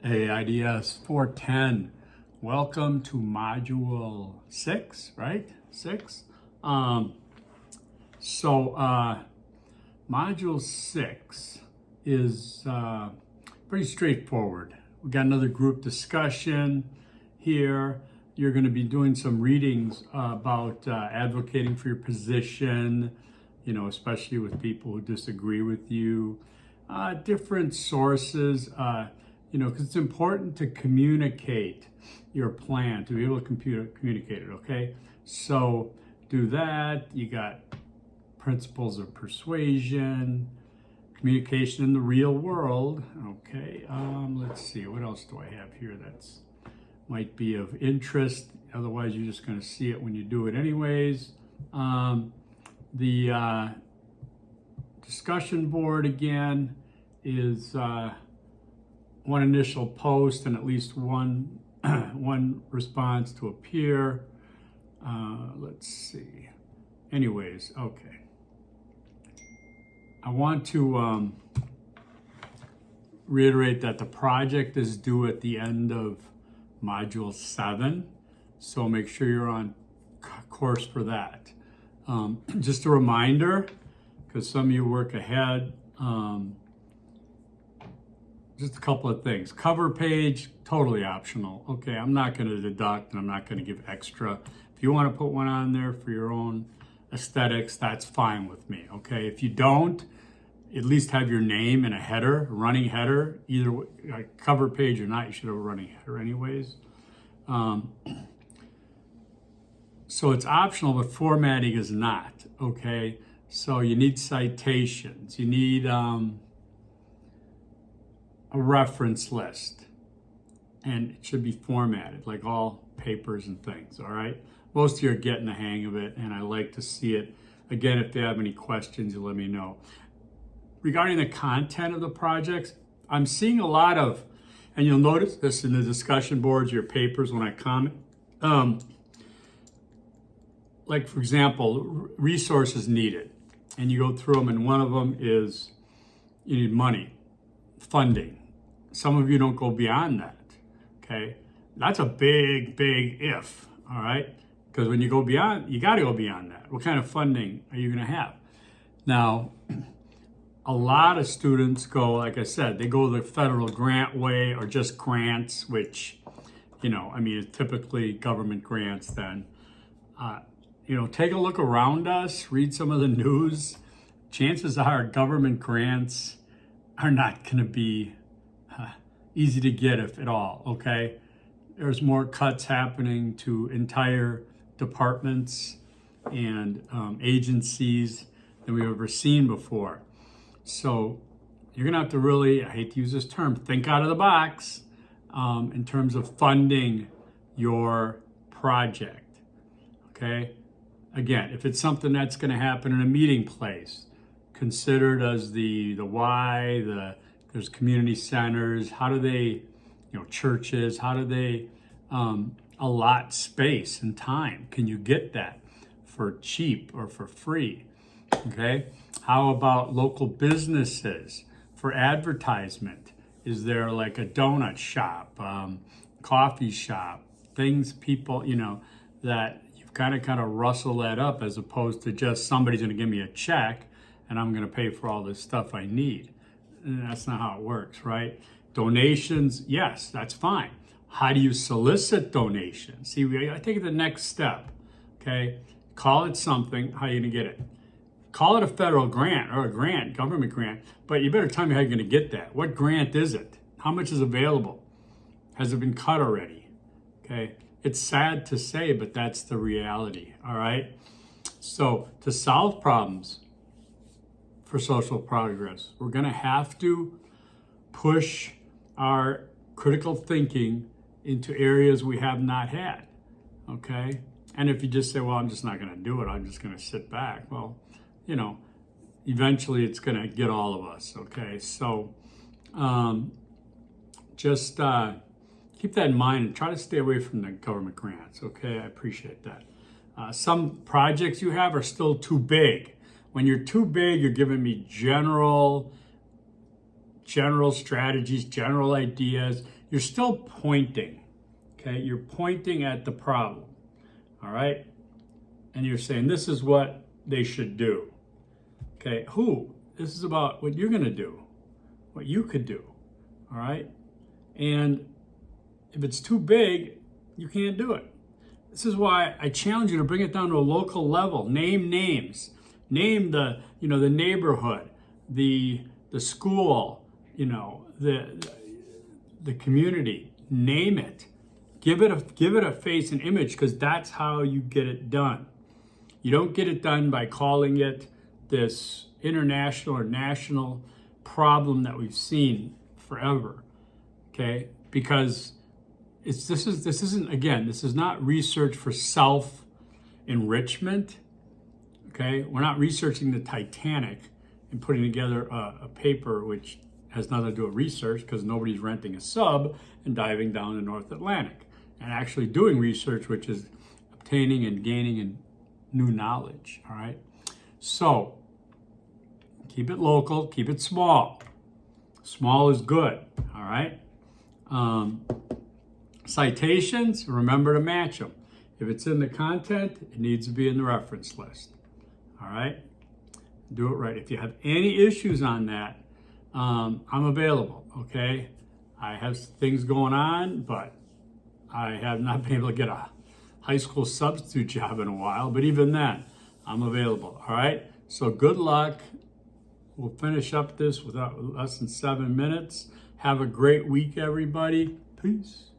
AIDS 410. Welcome to module 6, right? 6. Module 6 is pretty straightforward. We got another group discussion here. You're going to be doing some readings about advocating for your position, especially with people who disagree with you. Different sources, because it's important to communicate your plan, to be able to communicate it, okay? So do that. You got principles of persuasion, communication in the real world, okay? Let's see, what else do I have here that's might be of interest? Otherwise, you're just going to see it when you do it anyways. The discussion board, again, is one initial post and at least one one response to appear. Let's see. Anyways, okay. I want to reiterate that the project is due at the end of Module 7, so make sure you're on course for that. Just a reminder, because some of you work ahead, just a couple of things. Cover page, totally optional. Okay, I'm not going to deduct and I'm not going to give extra. If you want to put one on there for your own aesthetics, that's fine with me. Okay, if you don't, at least have your name in a header, a running header, either a cover page or not, you should have a running header anyways. So it's optional, but formatting is not, okay? So you need citations, you need a reference list, and it should be formatted like all papers and things, all right? Most of you are getting the hang of it, and I like to see it. Again, if they have any questions, you let me know. Regarding the content of the projects, I'm seeing a lot of, and you'll notice this in the discussion boards, your papers when I comment, like for example, resources needed, and you go through them, and one of them is you need money, funding. Some of you don't go beyond that, okay? That's a big, big if, all right? Because when you go beyond, you got to go beyond that. What kind of funding are you going to have? Now, a lot of students go, like I said, they go the federal grant way or just grants, which, it's typically government grants then. Take a look around us, read some of the news. Chances are government grants are not going to be easy to get, if at all, okay? There's more cuts happening to entire departments and agencies than we've ever seen before. So you're gonna have to really, I hate to use this term, think out of the box in terms of funding your project, okay? Again, if it's something that's gonna happen in a meeting place, considered as the why, there's community centers, how do they, churches, how do they allot space and time? Can you get that for cheap or for free? Okay. How about local businesses for advertisement? Is there like a donut shop, coffee shop, things people, that you've kind of rustle that up as opposed to just somebody's going to give me a check and I'm going to pay for all this stuff I need. And that's not how it works, right? Donations, yes, that's fine. How do you solicit donations? See, I take the next step, okay? Call it something, how are you going to get it? Call it a federal grant or a grant, government grant, but you better tell me how you're going to get that. What grant is it? How much is available? Has it been cut already? Okay, it's sad to say, but that's the reality, all right? So to solve problems for social progress, we're going to have to push our critical thinking into areas we have not had, okay? And if you just say, well, I'm just not going to do it, I'm just going to sit back, well, eventually it's going to get all of us, okay? So just keep that in mind and try to stay away from the government grants, okay? I appreciate that. Some projects you have are still too big. When you're too big, you're giving me general general strategies, general ideas. You're still pointing, okay? You're pointing at the problem, all right? And you're saying, this is what they should do, okay? Who? This is about what you're gonna do, what you could do, all right? And if it's too big, you can't do it. This is why I challenge you to bring it down to a local level. Name names. Name the neighborhood, the school, the community. Name it. Give it a face and image, because that's how you get it done. You don't get it done by calling it this international or national problem that we've seen forever. Okay? Because this is not research for self-enrichment. Okay? We're not researching the Titanic and putting together a paper which has nothing to do with research, because nobody's renting a sub and diving down the North Atlantic and actually doing research, which is obtaining and gaining new knowledge. All right? So keep it local, keep it small. Small is good. All right? Citations, remember to match them. If it's in the content, it needs to be in the reference list. All right? Do it right. If you have any issues on that, I'm available, okay? I have things going on, but I have not been able to get a high school substitute job in a while, but even then, I'm available, all right? So good luck. We'll finish up this without less than 7 minutes. Have a great week, everybody. Peace.